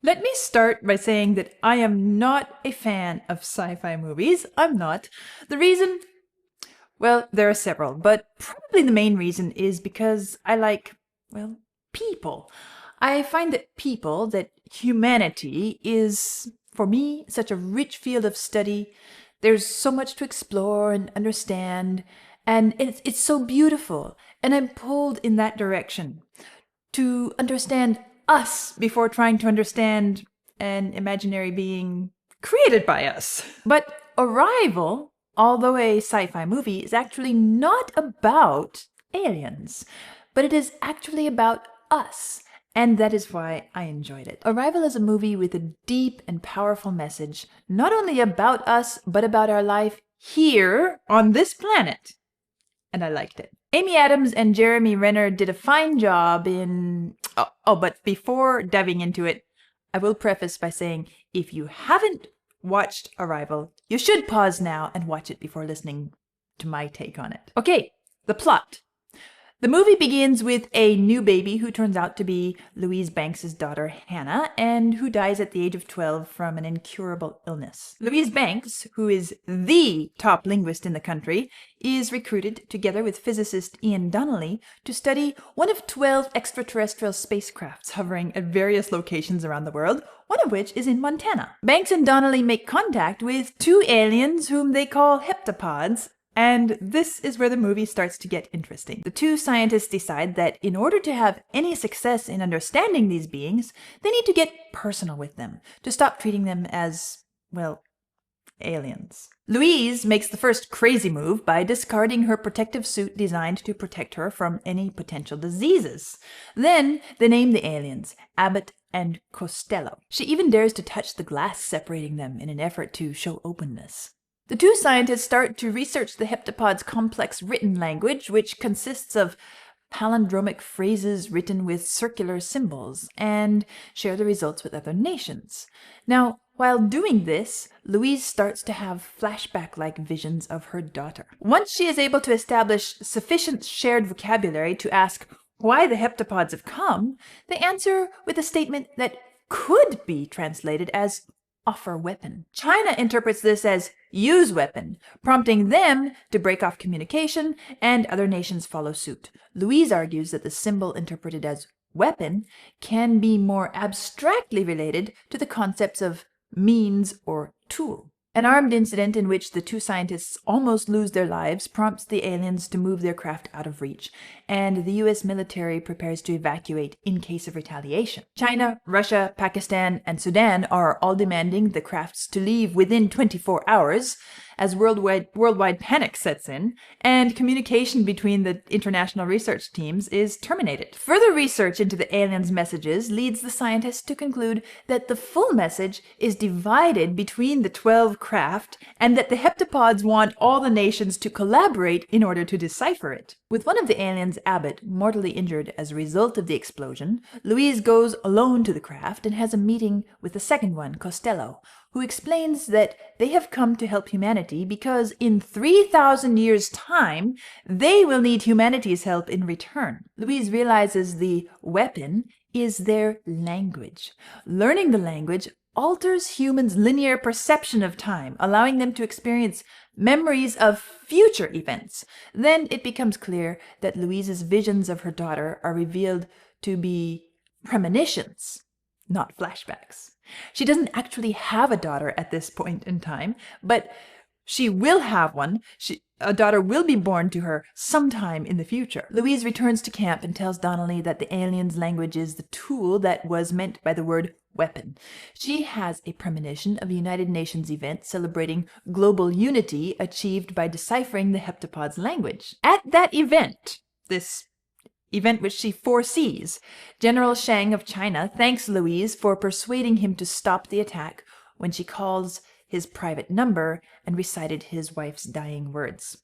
Let me start by saying that I am not a fan of sci-fi movies. I'm not. The reason, well, there are several, but probably the main reason is because I like, well, people. I find that people, that humanity is, for me, such a rich field of study. There's so much to explore and understand, and it's so beautiful, and I'm pulled in that direction to understand us before trying to understand an imaginary being created by us. But Arrival, although a sci-fi movie, is actually not about aliens, but it is actually about us. And that is why I enjoyed it. Arrival is a movie with a deep and powerful message, not only about us, but about our life here on this planet. And I liked it. Amy Adams and Jeremy Renner did a fine job in... but before diving into it, I will preface by saying if you haven't watched Arrival, you should pause now and watch it before listening to my take on it. Okay, the plot. The movie begins with a new baby who turns out to be Louise Banks' daughter, Hannah, and who dies at the age of 12 from an incurable illness. Louise Banks, who is the top linguist in the country, is recruited together with physicist Ian Donnelly to study one of 12 extraterrestrial spacecrafts hovering at various locations around the world, one of which is in Montana. Banks and Donnelly make contact with two aliens whom they call heptapods, and this is where the movie starts to get interesting. The two scientists decide that in order to have any success in understanding these beings, they need to get personal with them, to stop treating them as, well, aliens. Louise makes the first crazy move by discarding her protective suit designed to protect her from any potential diseases. Then they name the aliens Abbott and Costello. She even dares to touch the glass separating them in an effort to show openness. The two scientists start to research the heptapod's complex written language, which consists of palindromic phrases written with circular symbols, and share the results with other nations. Now, while doing this, Louise starts to have flashback-like visions of her daughter. Once she is able to establish sufficient shared vocabulary to ask why the heptapods have come, they answer with a statement that could be translated as offer weapon. China interprets this as use weapon, prompting them to break off communication, and other nations follow suit. Louise argues that the symbol interpreted as weapon can be more abstractly related to the concepts of means or tool. An armed incident in which the two scientists almost lose their lives prompts the aliens to move their craft out of reach, and the US military prepares to evacuate in case of retaliation. China, Russia, Pakistan, and Sudan are all demanding the crafts to leave within 24 hours, as worldwide panic sets in, and communication between the international research teams is terminated. Further research into the aliens' messages leads the scientists to conclude that the full message is divided between the 12 craft, and that the heptapods want all the nations to collaborate in order to decipher it. With one of the aliens, Abbott, mortally injured as a result of the explosion, Louise goes alone to the craft and has a meeting with the second one, Costello, who explains that they have come to help humanity because in 3,000 years' time, they will need humanity's help in return. Louise realizes the weapon is their language. Learning the language alters humans' linear perception of time, allowing them to experience memories of future events. Then it becomes clear that Louise's visions of her daughter are revealed to be premonitions, not flashbacks. She doesn't actually have a daughter at this point in time, but she will have one. A daughter will be born to her sometime in the future. Louise returns to camp and tells Donnelly that the aliens' language is the tool that was meant by the word weapon. She has a premonition of a United Nations event celebrating global unity achieved by deciphering the heptapod's language. At that event, this event which she foresees, General Shang of China thanks Louise for persuading him to stop the attack when she calls his private number and recited his wife's dying words.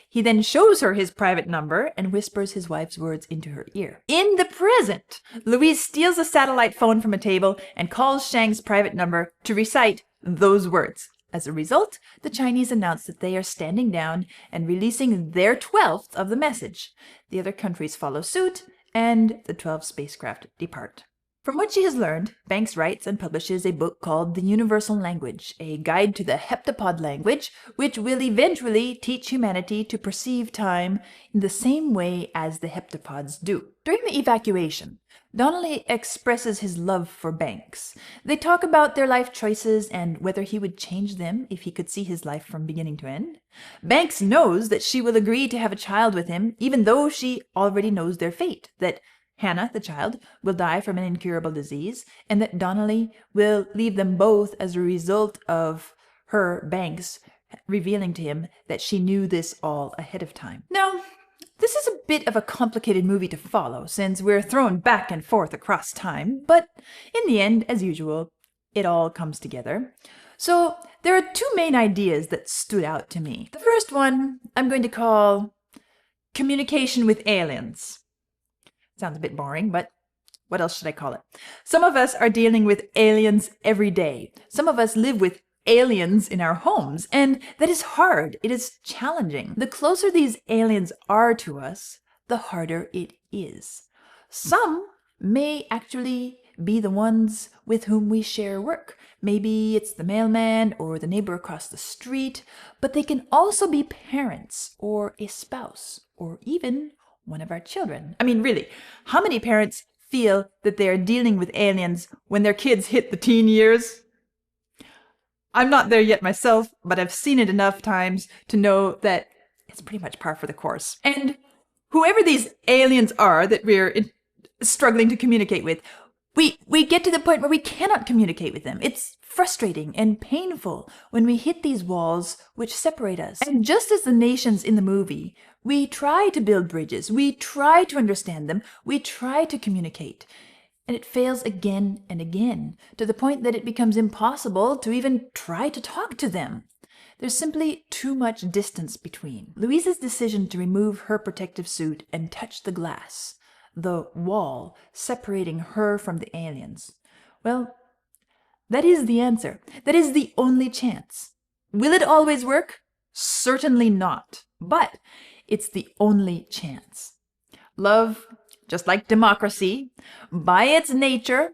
He then shows her his private number and whispers his wife's words into her ear. In the present, Louise steals a satellite phone from a table and calls Shang's private number to recite those words. As a result, the Chinese announce that they are standing down and releasing their 12th of the message. The other countries follow suit, and the 12 spacecraft depart. From what she has learned, Banks writes and publishes a book called The Universal Language, a guide to the heptapod language, which will eventually teach humanity to perceive time in the same way as the heptapods do. During the evacuation, Donnelly expresses his love for Banks. They talk about their life choices and whether he would change them if he could see his life from beginning to end. Banks knows that she will agree to have a child with him, even though she already knows their fate, that Hannah, the child, will die from an incurable disease, and that Donnelly will leave them both as a result of her, Banks, revealing to him that she knew this all ahead of time. Now, this is a bit of a complicated movie to follow, since we're thrown back and forth across time, but in the end, as usual, it all comes together. So there are two main ideas that stood out to me. The first one I'm going to call communication with aliens. Sounds a bit boring, but what else should I call it? Some of us are dealing with aliens every day. Some of us live with aliens in our homes, and that is hard. It is challenging. The closer these aliens are to us, the harder it is. Some may actually be the ones with whom we share work. Maybe it's the mailman or the neighbor across the street, but they can also be parents or a spouse or even one of our children. I mean, really, how many parents feel that they are dealing with aliens when their kids hit the teen years? I'm not there yet myself, but I've seen it enough times to know that it's pretty much par for the course. And whoever these aliens are that we're struggling to communicate with, we get to the point where we cannot communicate with them. It's frustrating and painful when we hit these walls which separate us. And just as the nations in the movie, we try to build bridges, we try to understand them, we try to communicate. And it fails again and again, to the point that it becomes impossible to even try to talk to them. There's simply too much distance between. Louise's decision to remove her protective suit and touch the glass, the wall separating her from the aliens, well, that is the answer. That is the only chance. Will it always work? Certainly not. But it's the only chance. Love, just like democracy, by its nature,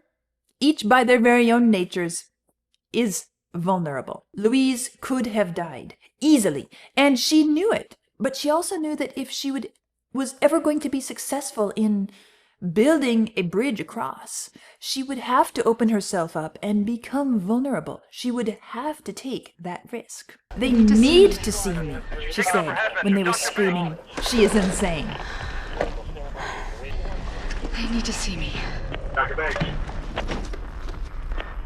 each by their very own natures, is vulnerable. Louise could have died easily, and she knew it. But she also knew that if she was ever going to be successful in building a bridge across, she would have to open herself up and become vulnerable. She would have to take that risk. They need to see me, she said when they were screaming, "She is insane." They need to see me. Dr. Banks.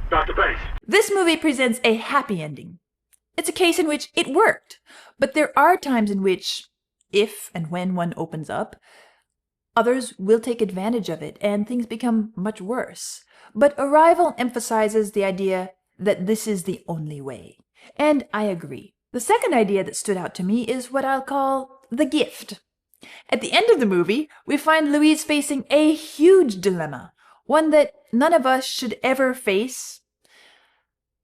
Dr. Banks. This movie presents a happy ending. It's a case in which it worked, but there are times in which, if and when one opens up, others will take advantage of it and things become much worse. But Arrival emphasizes the idea that this is the only way. And I agree. The second idea that stood out to me is what I'll call the gift. At the end of the movie, we find Louise facing a huge dilemma, one that none of us should ever face.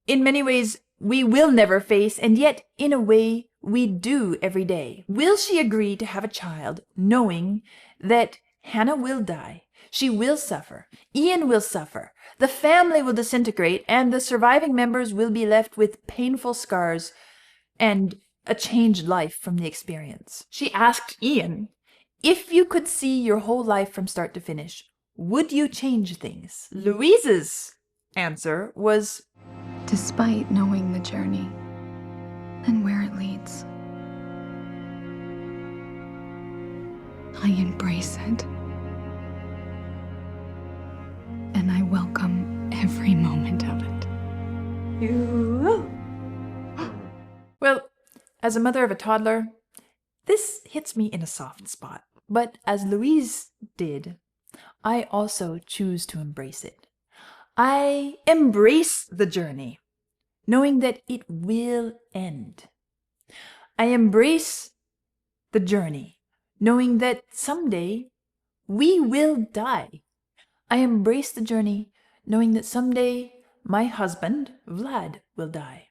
In many ways, we will never face, and yet, in a way, we do every day. Will she agree to have a child, knowing that Hannah will die, she will suffer, Ian will suffer, the family will disintegrate, and the surviving members will be left with painful scars and a changed life from the experience? She asked Ian, if you could see your whole life from start to finish, would you change things? Louise's answer was, Despite knowing the journey and where it leads, I embrace it. And I welcome every moment of it. Well, as a mother of a toddler, this hits me in a soft spot. But as Louise did, I also choose to embrace it. I embrace the journey, knowing that it will end. I embrace the journey, knowing that someday we will die. I embrace the journey, knowing that someday my husband, Vlad, will die.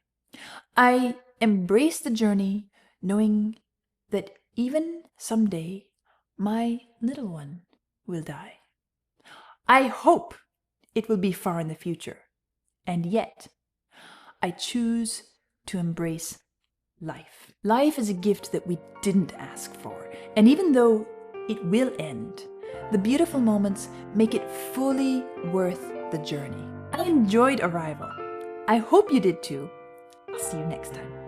I embrace the journey, knowing that even someday my little one will die. I hope it will be far in the future. And yet, I choose to embrace life. Life is a gift that we didn't ask for. And even though it will end, the beautiful moments make it fully worth the journey. I enjoyed Arrival. I hope you did too. I'll see you next time.